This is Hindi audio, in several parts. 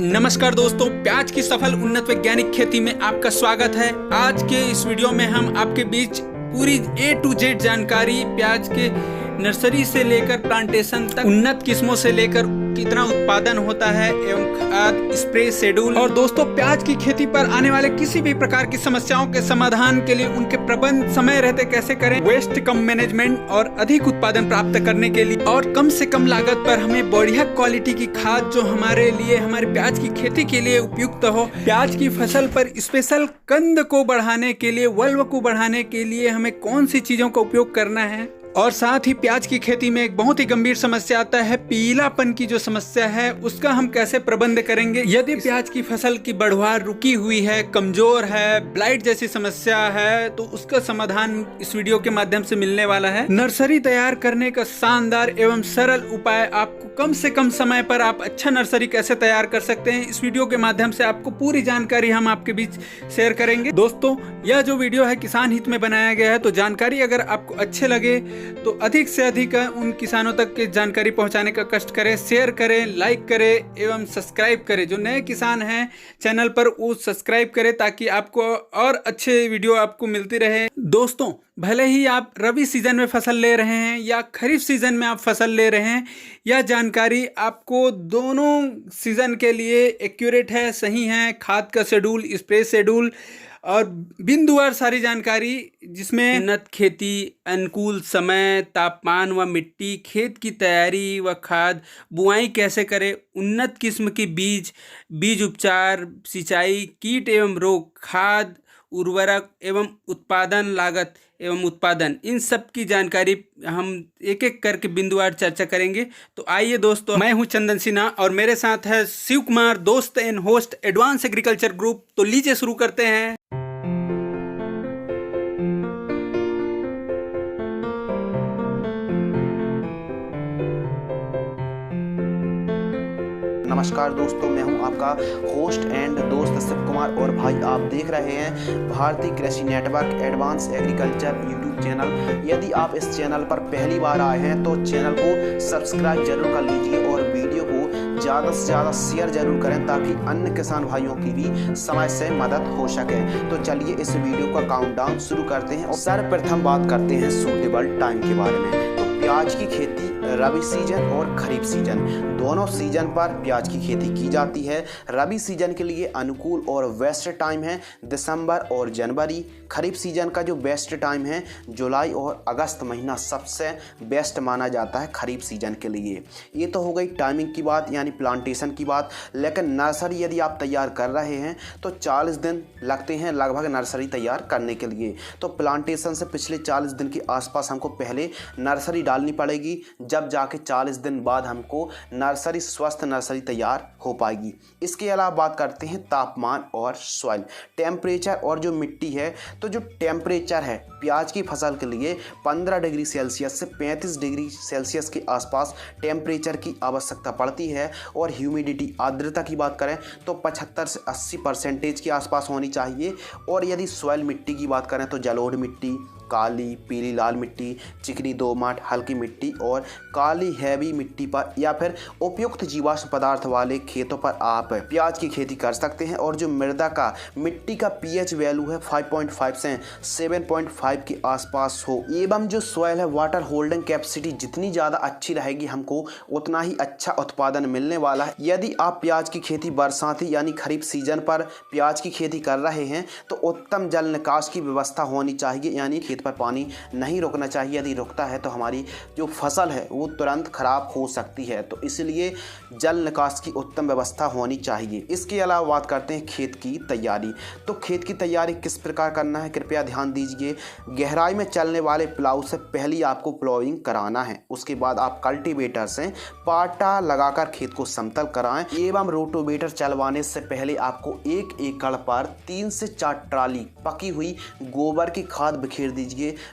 नमस्कार दोस्तों, प्याज की सफल उन्नत वैज्ञानिक खेती में आपका स्वागत है। आज के इस वीडियो में हम आपके बीच पूरी A to Z जानकारी प्याज के नर्सरी से लेकर प्लांटेशन तक, उन्नत किस्मों से लेकर कितना उत्पादन होता है एवं खाद, स्प्रे शेड्यूल और दोस्तों प्याज की खेती पर आने वाले किसी भी प्रकार की समस्याओं के समाधान के लिए उनके प्रबंध समय रहते कैसे करें, वेस्ट कम मैनेजमेंट और अधिक उत्पादन प्राप्त करने के लिए और कम से कम लागत पर हमें बढ़िया क्वालिटी की खाद जो हमारे लिए, हमारे प्याज की खेती के लिए उपयुक्त हो, प्याज की फसल पर स्पेशल कंद को बढ़ाने के लिए, वल्व को बढ़ाने के लिए हमें कौन सी चीजों का उपयोग करना है। और साथ ही प्याज की खेती में एक बहुत ही गंभीर समस्या आता है, पीलापन की जो समस्या है उसका हम कैसे प्रबंध करेंगे। यदि प्याज की फसल की बढ़वार रुकी हुई है, कमजोर है, ब्लाइट जैसी समस्या है, तो उसका समाधान इस वीडियो के माध्यम से मिलने वाला है। नर्सरी तैयार करने का शानदार एवं सरल उपाय, आपको कम से कम समय पर आप अच्छा नर्सरी कैसे तैयार कर सकते हैं, इस वीडियो के माध्यम से आपको पूरी जानकारी हम आपके बीच शेयर करेंगे। दोस्तों, यह जो वीडियो है किसान हित में बनाया गया है, तो जानकारी अगर आपको अच्छे लगे तो अधिक से अधिक उन किसानों तक की जानकारी पहुंचाने का कष्ट करें, शेयर करें, लाइक करें एवं सब्सक्राइब करें। जो नए किसान हैं चैनल पर वो सब्सक्राइब करें ताकि आपको और अच्छे वीडियो आपको मिलती रहे। दोस्तों, भले ही आप रबी सीजन में फसल ले रहे हैं या खरीफ सीजन में आप फसल ले रहे हैं, यह जानकारी आपको दोनों सीजन के लिए एक्यूरेट है, सही है। खाद का शेड्यूल, स्प्रे शेड्यूल और बिंदुवार सारी जानकारी, जिसमें उन्नत खेती, अनुकूल समय, तापमान व मिट्टी, खेत की तैयारी व खाद, बुआई कैसे करें, उन्नत किस्म की बीज उपचार, सिंचाई, कीट एवं रोग, खाद, उर्वरक एवं उत्पादन, लागत एवं उत्पादन, इन सब की जानकारी हम एक एक करके बिंदुवार चर्चा करेंगे। तो आइए दोस्तों, मैं हूं चंदन सिन्हा और मेरे साथ है शिव कुमार, दोस्त and host advance agriculture group. तो लीजिए शुरू करते हैं। नमस्कार दोस्तों, मैं हूं आपका होस्ट एंड दोस्त शिव कुमार और भाई आप देख रहे हैं भारतीय कृषि network advance agriculture YouTube channel. यदि आप इस चैनल पर पहली बार आए हैं तो चैनल को सब्सक्राइब जरूर कर लीजिए और वीडियो को ज़्यादा से ज़्यादा शेयर जरूर करें ताकि अन्य किसान भाइयों की भी समय से मदद हो सके। तो चलिए इस वीडियो का काउंटडाउन शुरू करते हैं और सर्वप्रथम बात करते हैं सूटेबल टाइम के बारे में। तो प्याज की खेती रबी सीजन और खरीफ सीजन दोनों सीजन पर प्याज की खेती की जाती है। रबी सीजन के लिए अनुकूल और बेस्ट टाइम है दिसंबर और जनवरी। खरीफ सीजन का जो बेस्ट टाइम है जुलाई और अगस्त महीना सबसे बेस्ट माना जाता है खरीफ सीजन के लिए। ये तो हो गई टाइमिंग की बात, यानी प्लांटेशन की बात। लेकिन नर्सरी यदि आप तैयार कर रहे हैं तो 40 दिन लगते हैं लगभग नर्सरी तैयार करने के लिए। तो प्लांटेशन से पिछले 40 दिन के आसपास हमको पहले नर्सरी डालनी पड़ेगी, जब जाके 40 दिन बाद हमको नर्सरी, स्वस्थ नर्सरी तैयार हो पाएगी। इसके अलावा बात करते हैं तापमान और सॉइल टेम्परेचर और जो मिट्टी है। तो जो टेम्परेचर है प्याज की फसल के लिए 15 डिग्री सेल्सियस से 35 डिग्री सेल्सियस के आसपास टेम्परेचर की आवश्यकता पड़ती है। और ह्यूमिडिटी, आर्द्रता की बात करें तो 75 से 80% के आसपास होनी चाहिए। और यदि सॉइल मिट्टी की बात करें तो जलोढ़ मिट्टी, काली, पीली, लाल मिट्टी, चिकनी, दोमट, हल्की मिट्टी और काली हैवी मिट्टी पर या फिर उपयुक्त जीवाश्म पदार्थ वाले खेतों पर आप प्याज की खेती कर सकते हैं। और जो मृदा का, मिट्टी का पीएच वैल्यू है 5.5 से 7.5 के आसपास हो, एवं जो सॉइल है वाटर होल्डिंग कैपेसिटी जितनी ज़्यादा अच्छी रहेगी हमको उतना ही अच्छा उत्पादन मिलने वाला है। यदि आप प्याज की खेती बरसाती यानी खरीफ सीजन पर प्याज की खेती कर रहे हैं तो उत्तम जल निकास की व्यवस्था होनी चाहिए, यानी पर पानी नहीं रुकना चाहिए। यदि रुकता है तो हमारी जो फसल है वो तुरंत खराब हो सकती है। तो इसलिए जल निकास की उत्तम व्यवस्था होनी चाहिए। इसके अलावा बात करते हैं खेत की तैयारी। तो खेत की तैयारी किस प्रकार करना है, कृपया ध्यान दीजिए। गहराई में चलने वाले प्लाऊ से पहले आपको प्लाउइंग कराना है। उसके बाद आप कल्टीवेटर से पाटा लगाकर खेत को समतल कराएं एवं रोटोवेटर चलवाने से पहले आपको 1 एकड़ पर 3 से 4 ट्राली पकी हुई गोबर की खाद बिखेर दीजिए।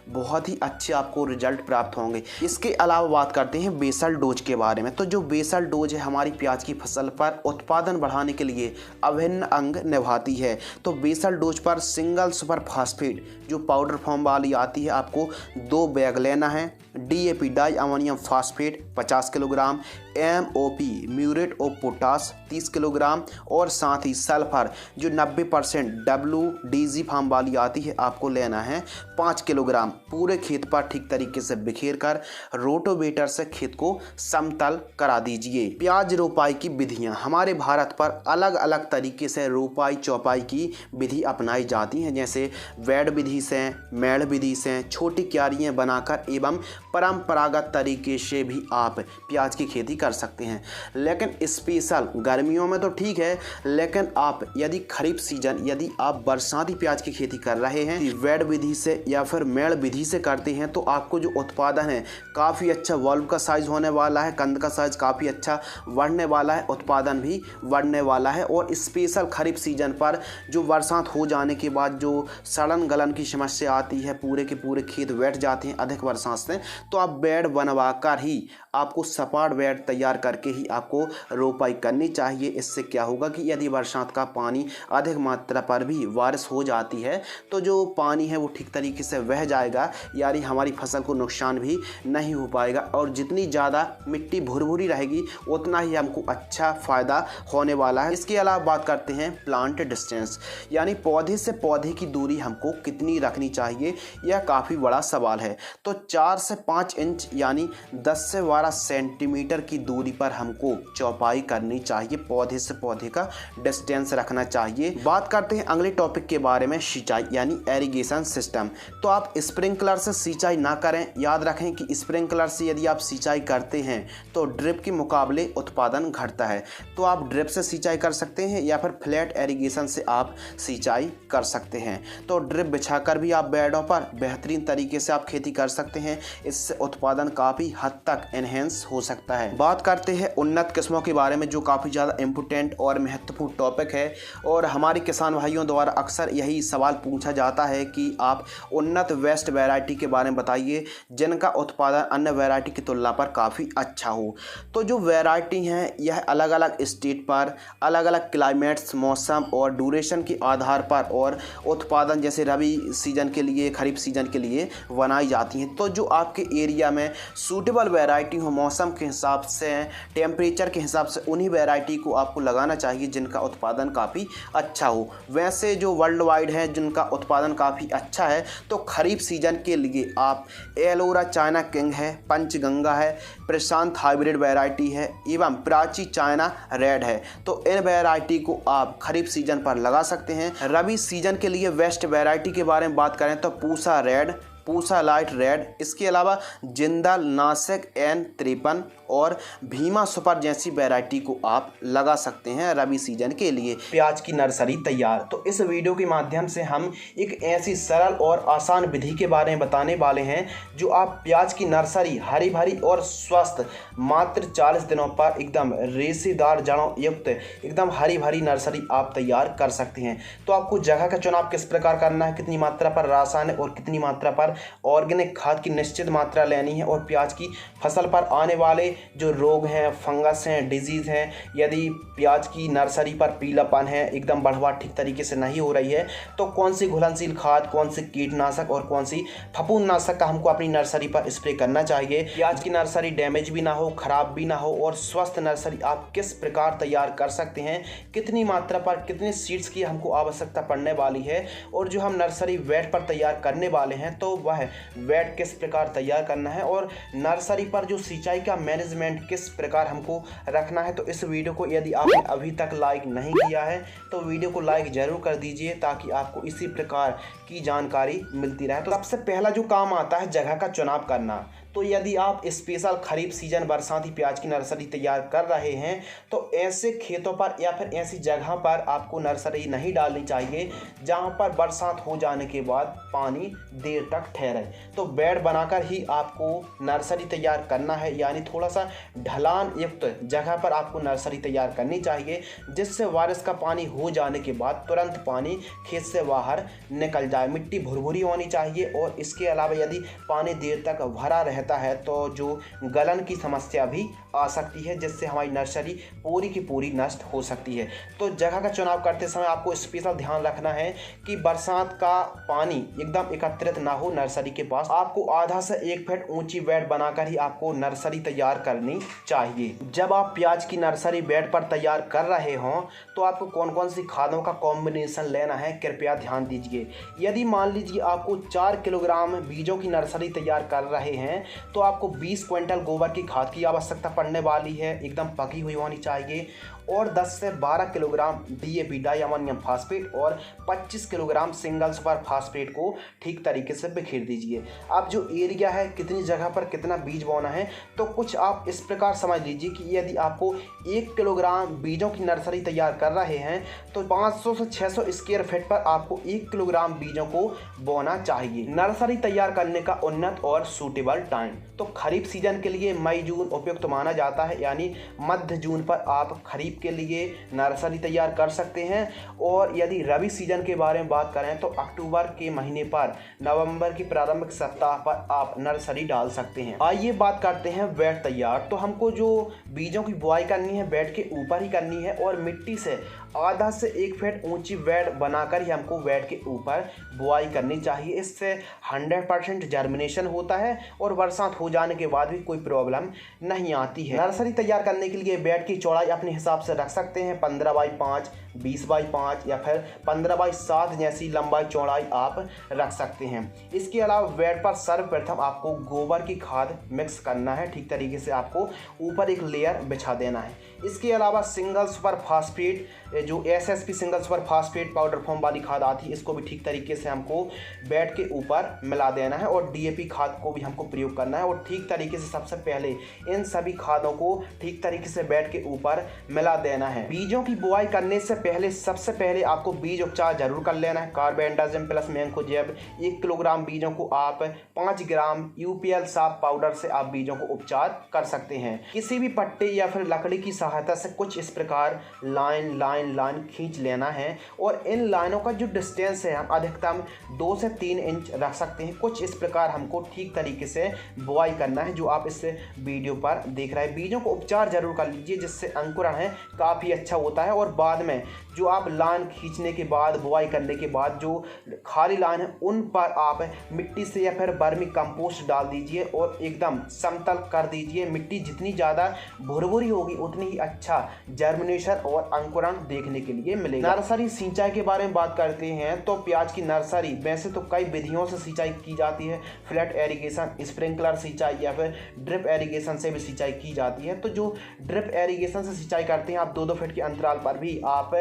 बहुत ही अच्छे आपको रिजल्ट प्राप्त होंगे। इसके अलावा बात करते हैं बेसल डोज के बारे में। तो जो बेसल डोज है हमारी प्याज की फसल पर उत्पादन बढ़ाने के लिए अभिन्न अंग निभाती है। तो बेसल डोज पर सिंगल सुपर फास्फेट जो पाउडर फॉर्म वाली आती है आपको 2 बैग लेना है। DAP di ammonium phosphate 50 kilogram, MOP muriate of potash 30 kilogram और साथ ही सल्फर जो 90% WDG फार्म वाली आती है आपको लेना है 5 किलोग्राम। पूरे खेत पर ठीक तरीके से बिखेर कर रोटोवेटर से खेत को समतल करा दीजिए। प्याज रोपाई की विधियां। हमारे भारत पर अलग अलग तरीके से रोपाई चौपाई की विधि अपनाई जाती हैं, जैसे वैड विधि से, मेढ़ विधि से, छोटी क्यारियां बनाकर एवं परंपरागत तरीके से भी आप प्याज की खेती कर सकते हैं। लेकिन स्पेशल गर्मियों में तो ठीक है, लेकिन आप यदि खरीफ सीजन यदि आप बरसाती प्याज की खेती कर रहे हैं वैड विधि से या फिर मेढ़ विधि से करते हैं तो आपको जो उत्पादन है काफ़ी अच्छा वॉल्व का साइज होने वाला है, कंद का साइज काफ़ी अच्छा बढ़ने वाला है, उत्पादन भी बढ़ने वाला है। और स्पेशल खरीफ सीजन पर जो बरसात हो जाने के बाद जो सड़न गलन की समस्या आती है, पूरे के पूरे खेत बैठ जाते हैं अधिक बरसात से, तो आप बेड बनवा कर ही आपको सपाट बेड तैयार करके ही आपको रोपाई करनी चाहिए। इससे क्या होगा कि यदि बरसात का पानी अधिक मात्रा पर भी बारिश हो जाती है तो जो पानी है वो ठीक तरीके से बह जाएगा, यानी हमारी फसल को नुकसान भी नहीं हो पाएगा। और जितनी ज़्यादा मिट्टी भुरभुरी रहेगी उतना ही हमको अच्छा फ़ायदा होने वाला है। इसके अलावा बात करते हैं प्लांट डिस्टेंस, यानी पौधे से पौधे की दूरी हमको कितनी रखनी चाहिए, यह काफ़ी बड़ा सवाल है। तो 4 से 5 इंच यानी 10 से 12 सेंटीमीटर की दूरी पर हमको चौपाई करनी चाहिए, पौधे से पौधे का डिस्टेंस रखना चाहिए। बात करते हैं अगले टॉपिक के बारे में, सिंचाई यानी एरीगेशन सिस्टम। तो आप स्प्रिंकलर से सिंचाई ना करें। याद रखें कि स्प्रिंकलर से यदि आप सिंचाई करते हैं तो ड्रिप के मुकाबले उत्पादन घटता है। तो आप ड्रिप से सिंचाई कर सकते हैं या फिर फ्लैट एरीगेशन से आप सिंचाई कर सकते हैं। तो ड्रिप बिछाकर भी आप बेडों पर बेहतरीन तरीके से आप खेती कर सकते हैं, इससे उत्पादन काफ़ी हद तक एनहेंस हो सकता है। बात करते हैं उन्नत किस्मों के बारे में, जो काफ़ी ज़्यादा इम्पोर्टेंट और महत्वपूर्ण टॉपिक है। और हमारे किसान भाइयों द्वारा अक्सर यही सवाल पूछा जाता है कि आप उन्नत वेस्ट वैरायटी के बारे में बताइए जिनका उत्पादन अन्य वैरायटी की तुलना पर काफ़ी अच्छा हो। तो जो वैरायटी हैं यह अलग अलग स्टेट पर अलग अलग क्लाइमेट्स, मौसम और ड्यूरेशन के आधार पर और उत्पादन जैसे रबी सीजन के लिए, खरीफ सीजन के लिए बनाई जाती हैं। तो जो आपके एरिया में सूटेबल वैरायटी हो, मौसम के हिसाब से, टेम्परेचर के हिसाब से, उन्हीं वैरायटी को आपको लगाना चाहिए जिनका उत्पादन काफ़ी अच्छा हो। वैसे जो वर्ल्ड वाइड है जिनका उत्पादन काफ़ी अच्छा है, तो खरीफ सीजन के लिए आप एलोरा चाइना किंग है, पंचगंगा है, प्रशांत हाइब्रिड वैरायटी है एवं प्राची चाइना रेड है। तो इन वैरायटी को आप खरीफ सीजन पर लगा सकते हैं। रबी सीजन के लिए वेस्ट वैरायटी के बारे में बात करें तो Pusa red, Pusa light red, इसके अलावा जिंदाल नासिक N53 और भीमा सुपर जैसी वैरायटी को आप लगा सकते हैं रबी सीजन के लिए। प्याज की नर्सरी तैयार। तो इस वीडियो के माध्यम से हम एक ऐसी सरल और आसान विधि के बारे में बताने वाले हैं जो आप प्याज की नर्सरी हरी भरी और स्वस्थ मात्र 40 दिनों पर एकदम रेशेदार जड़ों युक्त एकदम हरी भरी नर्सरी आप तैयार कर सकते हैं। तो आपको जगह का चुनाव किस प्रकार करना है, कितनी मात्रा पर रासायनिक और कितनी मात्रा पर ऑर्गेनिक खाद की निश्चित मात्रा लेनी है, और प्याज की फसल पर आने वाले जो रोग हैं, फंगस हैं, डिजीज़ हैं, यदि प्याज की नर्सरी पर पीलापन है, एकदम बढ़वाट ठीक तरीके से नहीं हो रही है, तो कौन सी घुलनशील खाद, कौन सी कीटनाशक और कौन सी फफूंदनाशक का हमको अपनी नर्सरी पर स्प्रे करना चाहिए। प्याज की नर्सरी डैमेज भी ना हो, खराब भी ना हो, और स्वस्थ नर्सरी आप किस प्रकार तैयार कर सकते हैं, कितनी मात्रा पर कितने सीड्स की हमको आवश्यकता पड़ने वाली है, और जो हम नर्सरी वेट पर तैयार करने वाले हैं तो वह वेट किस प्रकार तैयार करना है, और नर्सरी पर जो सिंचाई का मैनेजमेंट किस प्रकार हमको रखना है। तो इस वीडियो को यदि आपने अभी तक लाइक नहीं किया है तो वीडियो को लाइक जरूर कर दीजिए ताकि आपको इसी प्रकार की जानकारी मिलती रहे। तो सबसे पहला जो काम आता है जगह का चुनाव करना। तो यदि आप स्पेशल खरीफ सीजन बरसाती प्याज की नर्सरी तैयार कर रहे हैं तो ऐसे खेतों पर या फिर ऐसी जगह पर आपको नर्सरी नहीं डालनी चाहिए जहां पर बरसात हो जाने के बाद पानी देर तक ठहरे। तो बेड बनाकर ही आपको नर्सरी तैयार करना है, यानी थोड़ा सा ढलान युक्त जगह पर आपको नर्सरी तैयार करनी चाहिए, जिससे बारिश का पानी हो जाने के बाद तुरंत पानी खेत से बाहर निकल जाए। मिट्टी भुरभुरी होनी चाहिए, और इसके अलावा यदि पानी देर तक भरा रहता रहता है तो जो गलन की समस्या भी आ सकती है, जिससे हमारी नर्सरी पूरी की पूरी नष्ट हो सकती है। तो जगह का चुनाव करते समय आपको स्पेशल ध्यान रखना है कि बरसात का पानी एकदम एकत्रित ना हो नर्सरी के पास। आपको आधा से 1 फीट ऊंची बेड बनाकर ही आपको नर्सरी तैयार करनी चाहिए। जब आप प्याज की नर्सरी बेड पर तैयार कर रहे हों तो आपको कौन कौन सी खादों का कॉम्बिनेशन लेना है, कृपया ध्यान दीजिए। यदि मान लीजिए आपको 4 किलोग्राम बीजों की नर्सरी तैयार कर रहे हैं तो आपको 20 क्विंटल गोबर की खाद की आवश्यकता पड़ने वाली है, एकदम पकी हुई होनी चाहिए, और 10 से 12 kilogram DAP di ammonium phosphate और 25 किलोग्राम सिंगल सुपर फास्फेट को ठीक तरीके से बिखेर दीजिए। अब जो एरिया है, कितनी जगह पर कितना बीज बोना है, तो कुछ आप इस प्रकार समझ लीजिए कि यदि आपको 1 किलोग्राम बीजों की नर्सरी तैयार कर रहे हैं तो 500 से 600 स्क्वायर फीट पर आपको 1 किलोग्राम बीजों को बोना चाहिए। नर्सरी तैयार करने का उन्नत और सूटेबल टाइम तो खरीफ सीजन के लिए मई जून उपयुक्त माना जाता है, यानी मध्य जून पर आप खरीफ के लिए नर्सरी तैयार कर सकते हैं। और यदि रबी सीजन के बारे में बात करें तो अक्टूबर के महीने पर नवंबर की प्रारंभिक सप्ताह पर आप नर्सरी डाल सकते हैं। आइए बात करते हैं बेड तैयार। तो हमको जो बीजों की बुआई करनी है बेड के ऊपर ही करनी है और मिट्टी से आधा से 1 फीट ऊंची बेड बनाकर ही हमको बेड के ऊपर बुआई करनी चाहिए। इससे 100% जर्मिनेशन होता है और बरसात हो जाने के बाद भी कोई प्रॉब्लम नहीं आती है। नर्सरी तैयार करने के लिए बेड की चौड़ाई अपने हिसाब से रख सकते हैं, 15 बाई 5, 20 बाई 5 या फिर 15 बाई 7 जैसी लंबाई चौड़ाई आप रख सकते हैं। इसके अलावा बेड पर सर्वप्रथम आपको गोबर की खाद मिक्स करना है, ठीक तरीके से आपको ऊपर एक लेयर बिछा देना है। इसके अलावा सिंगल सुपर फास्फेट जो SSP single super phosphate powder form वाली खाद आती है, इसको भी ठीक तरीके से हमको बेड के ऊपर मिला देना है और DAP खाद को भी हमको प्रयोग करना है। और ठीक तरीके से सबसे पहले इन सभी खादों को ठीक तरीके से बेड के ऊपर मिला देना है। बीजों की बुआई करने से पहले सबसे पहले आपको बीज उपचार जरूर कर लेना है। कार्बेंडाजिम प्लस मैंकोजेब 1 किलोग्राम बीजों को आप 5 ग्राम UPL साफ पाउडर से आप बीजों को उपचार कर सकते हैं। किसी भी पट्टे या फिर लकड़ी की सहायता से कुछ इस प्रकार लाइन खींच लेना है और इन लाइनों का जो डिस्टेंस है हम अधिकतम 2 से 3 इंच रख सकते हैं। कुछ इस प्रकार हमको ठीक तरीके से बुआई करना है, जो आप इस वीडियो पर देख रहे हैं। बीजों को उपचार जरूर कर लीजिए, जिससे अंकुरण है काफ़ी अच्छा होता है। और बाद में जो आप लाइन खींचने के बाद बुआई करने के बाद जो खाली लाइन है उन पर आप मिट्टी से या फिर वर्मी कंपोस्ट डाल दीजिए और एकदम समतल कर दीजिए। मिट्टी जितनी ज़्यादा भुरभुरी होगी उतनी ही अच्छा जर्मिनेशन और अंकुरण देखने के लिए मिलेगा। नर्सरी सिंचाई के बारे में बात करते हैं तो प्याज की नर्सरी वैसे तो कई विधियों से सिंचाई की जाती है, फ्लैट एरीगेशन, स्प्रिंकलर सिंचाई या फिर ड्रिप एरीगेशन से भी सिंचाई की जाती है। तो जो ड्रिप एरीगेशन से सिंचाई करते हैं आप 2-2 फीट के अंतराल पर भी आप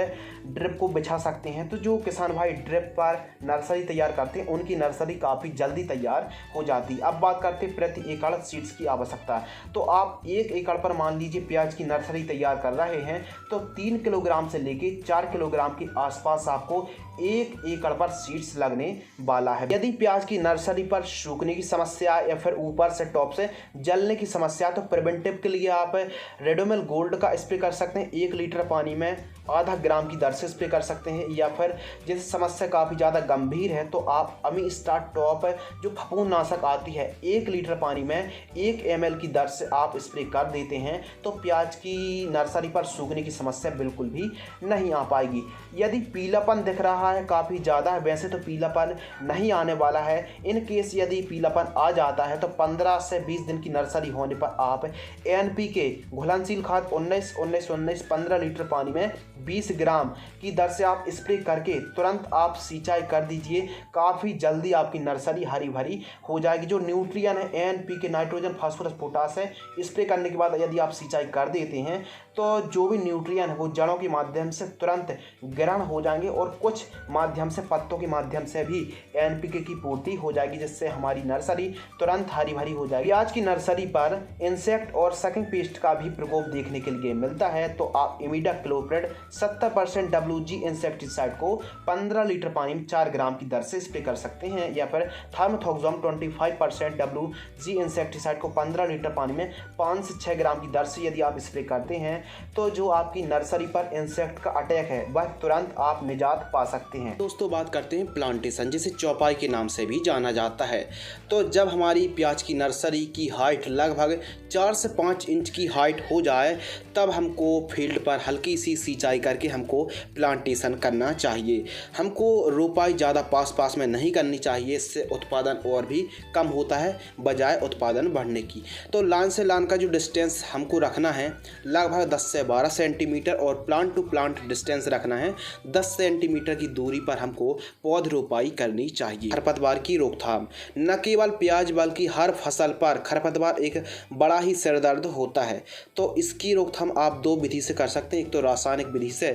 ड्रिप को बिछा सकते हैं। तो जो किसान भाई ड्रिप पर नर्सरी तैयार करते हैं उनकी नर्सरी काफ़ी जल्दी तैयार हो जाती है। अब बात करते हैं प्रति एकड़ सीड्स की आवश्यकता। तो आप 1 एकड़ पर मान लीजिए प्याज की नर्सरी तैयार कर रहे हैं तो 3 किलोग्राम से लेके 4 किलोग्राम के आसपास आपको 1 एकड़ पर सीड्स लगने वाला है। यदि प्याज की नर्सरी पर सूखने की समस्या या फिर ऊपर से टॉप से जलने की समस्या तो प्रिवेंटिव के लिए आप रेडोमिल गोल्ड का स्प्रे कर सकते हैं। 1 लीटर पानी में आधा ग्राम की दर से स्प्रे कर सकते हैं। या फिर जैसे समस्या काफ़ी ज़्यादा गंभीर है तो आप अमी स्टार टॉप जो फफूंदनाशक आती है 1 लीटर पानी में 1 ml की दर से आप स्प्रे कर देते हैं तो प्याज की नर्सरी पर सूखने की समस्या बिल्कुल भी नहीं आ पाएगी। यदि पीलापन दिख रहा है काफ़ी ज़्यादा है, वैसे तो पीलापन नहीं आने वाला है। इन केस यदि पीलापन आ जाता है तो 15 से 20 दिन की नर्सरी होने पर आप NPK घुलनशील खाद 19-19-19 15 लीटर पानी में 20 ग्राम की दर से आप स्प्रे करके तुरंत आप सिंचाई कर दीजिए। काफ़ी जल्दी आपकी नर्सरी हरी भरी हो जाएगी। जो न्यूट्रिएंट है NPK नाइट्रोजन फास्फोरस पोटास है, स्प्रे करने के बाद यदि आप सिंचाई कर देते हैं तो जो भी न्यूट्रिएंट है वो जड़ों के माध्यम से तुरंत ग्रहण हो जाएंगे और कुछ माध्यम से पत्तों के माध्यम से भी NPK की पूर्ति हो जाएगी, जिससे हमारी नर्सरी तुरंत हरी भरी हो जाएगी। आज की नर्सरी पर इंसेक्ट और सकिंग पेस्ट का भी प्रकोप देखने के लिए मिलता है तो आप इमिडाक्लोप्रिड 70% 5% WG इंसेक्टिसाइड को 15 लीटर पानी में 4 ग्राम की दर से स्प्रे कर सकते हैं, या फिर थार्मोथोक्सोम 25% WG इंसेक्टिसाइड को 15 लीटर पानी में 5 से 6 ग्राम की दर से यदि आप स्प्रे करते हैं तो जो आपकी नर्सरी पर इंसेक्ट का अटैक है वह तुरंत आप निजात पा सकते हैं। दोस्तों बात करते हैं प्लांटेशन, जिसे चौपाई के नाम से भी जाना जाता है। तो जब हमारी प्याज की नर्सरी की हाइट लगभग 4 से 5 इंच की हाइट हो जाए तब हमको फील्ड पर हल्की सी सिंचाई करके हमको प्लांटेशन करना चाहिए। हमको रोपाई ज़्यादा पास में नहीं करनी चाहिए, इससे उत्पादन और भी कम होता है बजाय उत्पादन बढ़ने की। तो लाइन से लाइन का जो डिस्टेंस हमको रखना है लगभग 10 से 12 सेंटीमीटर और प्लांट टू प्लांट डिस्टेंस रखना है 10 सेंटीमीटर की दूरी पर हमको पौध रोपाई करनी चाहिए। खरपतवार की रोकथाम, न केवल प्याज बल्कि हर फसल पर खरपतवार एक बड़ा ही सिरदर्द होता है। तो इसकी रोकथाम आप 2 विधि से कर सकते हैं, एक तो रासायनिक विधि से,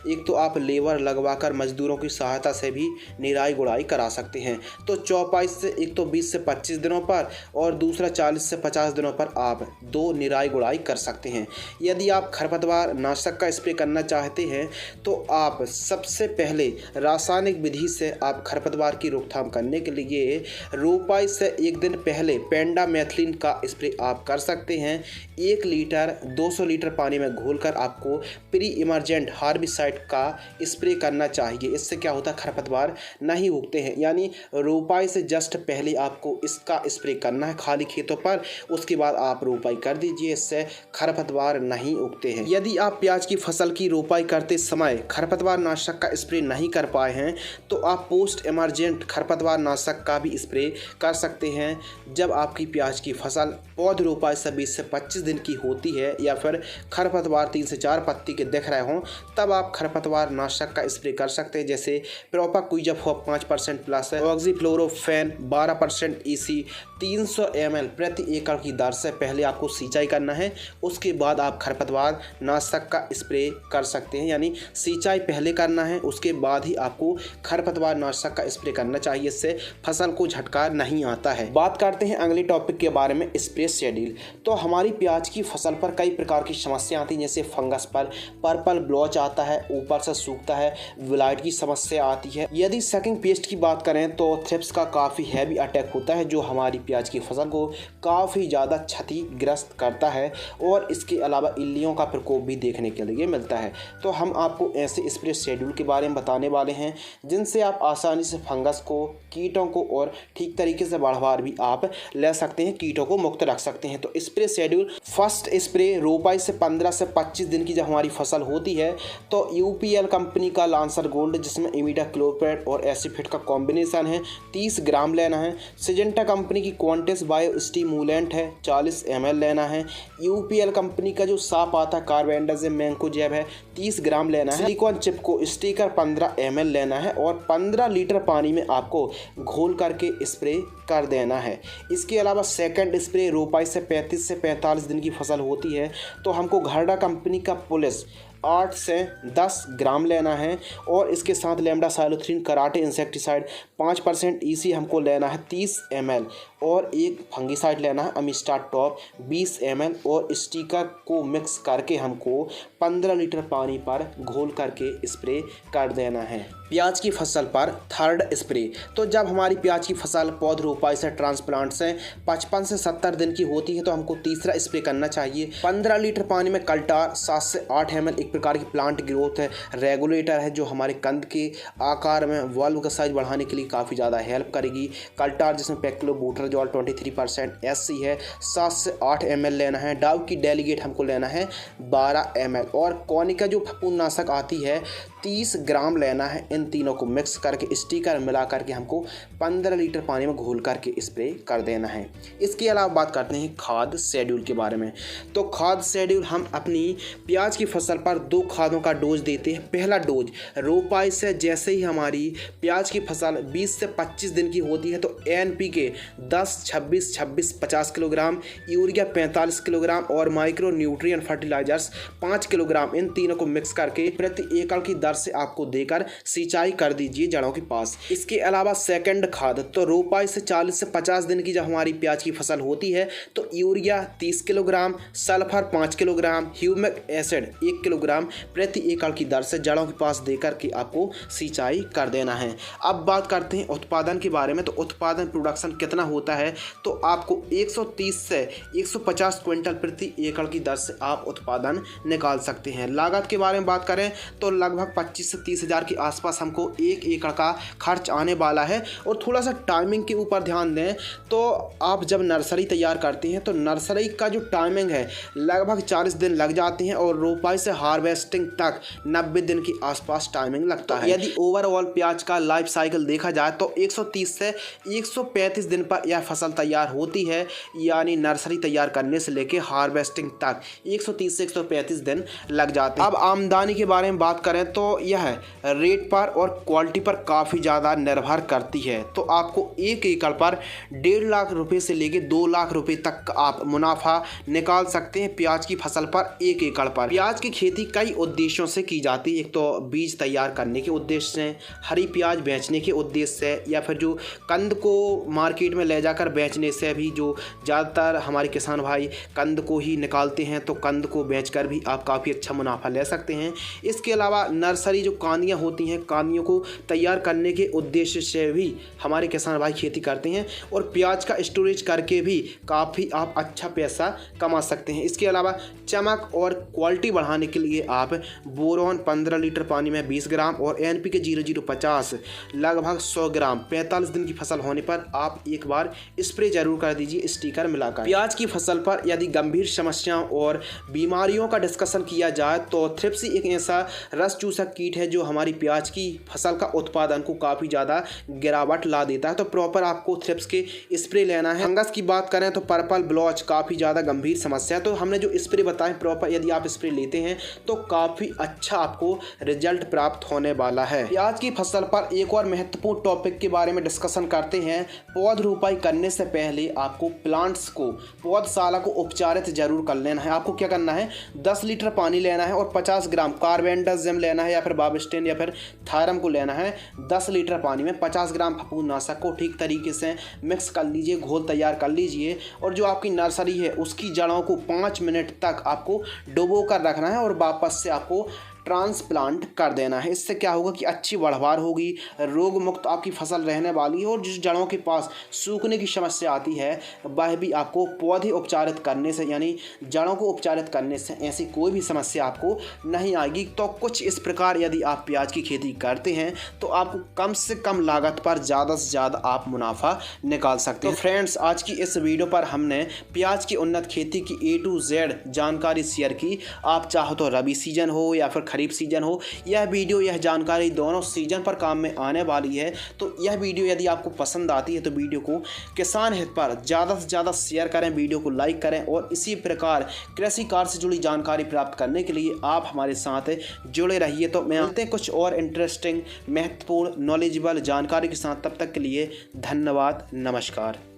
एक तो आप लेबर लगवाकर मजदूरों की सहायता से भी निराई गुड़ाई करा सकते हैं। तो चौपाई से एक तो 20 से 25 दिनों पर और दूसरा 40 से 50 दिनों पर आप 2 निराई गुड़ाई कर सकते हैं। यदि आप खरपतवार नाशक का स्प्रे करना चाहते हैं तो आप सबसे पहले रासायनिक विधि से आप खरपतवार की रोकथाम करने के लिए रोपाई से 1 दिन पहले पेंडामेथिलिन का स्प्रे आप कर सकते हैं। 1 लीटर 200 लीटर पानी में घोलकर आपको प्री इमरजेंट हार्बिसाइड का स्प्रे करना चाहिए। इससे क्या होता है, खरपतवार नहीं उगते हैं। यानी रोपाई से जस्ट पहले आपको इसका स्प्रे करना है खाली खेतों पर, उसके बाद आप रोपाई कर दीजिए, इससे खरपतवार नहीं उगते हैं। यदि आप प्याज की फसल की रोपाई करते समय खरपतवार नाशक का स्प्रे नहीं कर पाए हैं तो आप पोस्ट इमरजेंट खरपतवार नाशक का भी स्प्रे कर सकते हैं। जब आपकी प्याज की फसल पौध रोपाई से 20 से 25 दिन की होती है या फिर खरपतवार 3 से 4 पत्ती के दिख रहे हों तब आप खरपतवार नाशक का स्प्रे कर सकते हैं, जैसे प्रोपाक्विजाफॉप 5% प्लस है, ऑक्सीफ्लोरोफेन 12% EC 300 ml प्रति एकड़ की दर से पहले आपको सिंचाई करना है, उसके बाद आप खरपतवार नाशक का स्प्रे कर सकते हैं। यानी सिंचाई पहले करना है, उसके बाद ही आपको खरपतवार नाशक का स्प्रे करना चाहिए, इससे फसल को झटका नहीं आता है। बात करते हैं अगले टॉपिक के बारे में, स्प्रे शेड्यूल। तो हमारी प्याज की फसल पर कई प्रकार की समस्या आती हैं, जैसे फंगस पर पर्पल ब्लॉच आता है, ऊपर से सूखता है, विलाइट की समस्या आती है। यदि सकिंग पेस्ट की बात करें तो थ्रिप्स का काफ़ी हैवी अटैक होता है जो हमारी प्याज की फसल को काफ़ी ज़्यादा क्षतिग्रस्त करता है, और इसके अलावा इल्लियों का प्रकोप भी देखने के लिए मिलता है। तो हम आपको ऐसे स्प्रे शेड्यूल के बारे में बताने वाले हैं जिनसे आप आसानी से फंगस को, कीटों को और ठीक तरीके से बढ़वार भी आप ले सकते हैं, कीटों को मुक्त रख सकते हैं। तो स्प्रे शेड्यूल, फर्स्ट स्प्रे रोपाई से 15 से 25 दिन की जब हमारी फसल होती है तो UPL कंपनी का लांसर गोल्ड जिसमें इमिडाक्लोप्रिड और एसिफिट का कॉम्बिनेशन है 30 ग्राम लेना है। सिजेंटा कंपनी की क्वांटिस बायो स्टिमुलेंट है 40 ml लेना है। UPL कंपनी का जो साफ आता है कार्बेंडाजिम मैंकोजेब है 30 ग्राम लेना है। सिलिकॉन चिप को स्टिकर 15 ml लेना है और 15 लीटर पानी में आपको घोल करके स्प्रे कर देना है। इसके अलावा सेकंड स्प्रे रोपाई से 35 से 45 दिन की फसल होती है तो हमको घरडा कंपनी का पुलिस 8 से 10 ग्राम लेना है, और इसके साथ लैम्डा साइलोथ्रीन कराटे इंसेक्टिसाइड 5% EC हमको लेना है 30 ml, और एक फंगिसाइड लेना है अमिस्टा टॉप 20 ml, और स्टिकर को मिक्स करके हमको 15 लीटर पानी पर घोल करके स्प्रे कर देना है। प्याज की फसल पर थर्ड स्प्रे, तो जब हमारी प्याज की फसल पौध रोपाई से ट्रांसप्लांट से 55 से 70 दिन की होती है तो हमको तीसरा स्प्रे करना चाहिए। 15 लीटर पानी में कल्टार 7 से 8 ml एक प्रकार की प्लांट ग्रोथ है रेगुलेटर है जो हमारे कंद के आकार में वॉल्व का साइज बढ़ाने के लिए काफ़ी ज़्यादा हेल्प करेगी। कल्टार जिसमें पेक्लोबुटराजोल 23% SC है 7 से 8 ml लेना है। डाव की डेलीगेट हमको लेना है 12 ml, और कोनिका जो फफूंदनाशक आती है 30 ग्राम लेना है। इन तीनों को मिक्स करके स्टिकर मिला करके हमको 15 लीटर पानी में घोल करके स्प्रे कर देना है। इसके अलावा बात करते हैं खाद शेड्यूल के बारे में। तो खाद शेड्यूल, हम अपनी प्याज की फसल पर 2 खादों का डोज देते हैं। पहला डोज रोपाई से जैसे ही हमारी प्याज की फसल 20 से 25 दिन की होती है तो NPK 10, 26, 26, 50 किलोग्राम, यूरिया 45 किलोग्राम और माइक्रो न्यूट्रिएंट फर्टिलाइजर्स 5 किलोग्राम, इन तीनों को मिक्स करके प्रति एकड़ की दर से आपको देकर सिंचाई कर दीजिए जड़ों के पास। इसके अलावा सेकंड खाद, तो रोपाई से 40 से 50 दिन की जब हमारी प्याज की फसल होती है तो urea 30 kilogram, sulphur 5 kilogram, humic acid 1 kilogram प्रति एकड़ की दर से जड़ों के पास देकर के आपको सिंचाई कर देना है। अब बात करते हैं उत्पादन के बारे में। तो उत्पादन प्रोडक्शन कितना होता है, तो आपको 130 से 150 क्विंटल प्रति एकड़ की दर से आप उत्पादन निकाल सकते हैं। लागत के बारे में बात करें तो लगभग 25 से 30 हज़ार के आसपास हमको 1 एकड़ का खर्च आने वाला है। और थोड़ा सा टाइमिंग के ऊपर ध्यान दें तो आप जब नर्सरी तैयार करते हैं तो नर्सरी का जो टाइमिंग है लगभग 40 दिन लग जाते हैं और रोपाई से हार्वेस्टिंग तक 90 दिन के आसपास टाइमिंग लगता है। यदि ओवरऑल प्याज का लाइफ साइकिल देखा जाए तो 130 से 135 दिन पर यह फसल तैयार होती है, यानी नर्सरी तैयार करने से लेकर हार्वेस्टिंग तक 130 से 135 दिन लग जाते हैं। अब आमदनी के बारे में बात करें तो यह रेट पर और क्वालिटी पर काफ़ी ज़्यादा निर्भर करती है। तो आपको 1 एकड़ पर 1.5 लाख रुपए से लेकर 2 लाख रुपए तक आप मुनाफा निकाल सकते हैं प्याज की फसल पर 1 एकड़ पर। प्याज की खेती कई उद्देश्यों से की जाती है। एक तो बीज तैयार करने के उद्देश्य से, हरी प्याज बेचने के उद्देश्य से, या फिर जो कंद को मार्केट में ले जाकर बेचने से भी जो ज़्यादातर हमारे किसान भाई कंद को ही निकालते हैं, तो कंद को बेचकर भी आप काफ़ी अच्छा मुनाफा ले सकते हैं। इसके अलावा नर्सरी जो कांदियाँ होती हैं, कांदियों को तैयार करने के उद्देश्य से भी हमारे किसान भाई खेती करते हैं और प्याज का स्टोरेज करके भी काफ़ी आप अच्छा पैसा कमा सकते हैं। इसके अलावा चमक और क्वालिटी बढ़ाने के लिए आप बोरॉन 15 लीटर पानी में 20 ग्राम और NPK 0050 लगभग 100 ग्राम 45 दिन की फसल होने पर आप एक बार स्प्रे जरूर कर दीजिए स्टिकर मिलाकर। प्याज की फसल पर यदि गंभीर समस्याओं और बीमारियों का डिस्कशन किया जाए तो थ्रिप्सी एक ऐसा रस चूसक कीट है जो हमारी प्याज की फसल का उत्पादन को काफ़ी ज़्यादा गिरावट ला देता है। तो प्रॉपर आपको थ्रिप्स के स्प्रे लेना है। फंगस की बात करें तो पर्पल ब्लॉच काफ़ी ज़्यादा गंभीर समस्या है। तो हमने जो स्प्रे बताए प्रॉपर यदि आप स्प्रे लेते हैं तो काफ़ी अच्छा आपको रिजल्ट प्राप्त होने वाला है। प्याज की फसल पर एक और महत्वपूर्ण टॉपिक के बारे में डिस्कशन करते हैं। पौध रोपाई करने से पहले आपको प्लांट्स को, पौधशाला को उपचारित जरूर कर लेना है। आपको क्या करना है, 10 लीटर पानी लेना है और 50 ग्राम कार्बेंडाजिम लेना है या फिर बाबिस्टेन या फिर थायरम को लेना है। 10 लीटर पानी में 50 ग्राम फफूंदनाशक को ठीक तरीके से मिक्स कर लीजिए, घोल तैयार कर लीजिए और जो आपकी नर्सरी है उसकी जड़ों को 5 मिनट तक आपको डुबो कर रखना है और वापस से आपको ट्रांसप्लांट कर देना है। इससे क्या होगा कि अच्छी बढ़वार होगी, रोग मुक्त आपकी फसल रहने वाली है और जिस जड़ों के पास सूखने की समस्या आती है वह भी आपको पौधे उपचारित करने से, यानी जड़ों को उपचारित करने से ऐसी कोई भी समस्या आपको नहीं आएगी। तो कुछ इस प्रकार यदि आप प्याज की खेती करते हैं तो आपको कम से कम लागत पर ज़्यादा से ज़्यादा आप मुनाफा निकाल सकते हैं। तो फ्रेंड्स, आज की इस वीडियो पर हमने प्याज की उन्नत खेती की A to Z जानकारी शेयर की। आप चाहो तो रबी सीजन हो या फिर खरीफ सीजन हो, यह वीडियो, यह जानकारी दोनों सीजन पर काम में आने वाली है। तो यह वीडियो यदि आपको पसंद आती है तो वीडियो को किसान हित पर ज़्यादा से ज़्यादा शेयर करें, वीडियो को लाइक करें और इसी प्रकार कृषि कार्य से जुड़ी जानकारी प्राप्त करने के लिए आप हमारे साथ जुड़े रहिए। तो मिलते हैं कुछ और इंटरेस्टिंग, महत्वपूर्ण, नॉलेजेबल जानकारी के साथ। तब तक के लिए धन्यवाद, नमस्कार।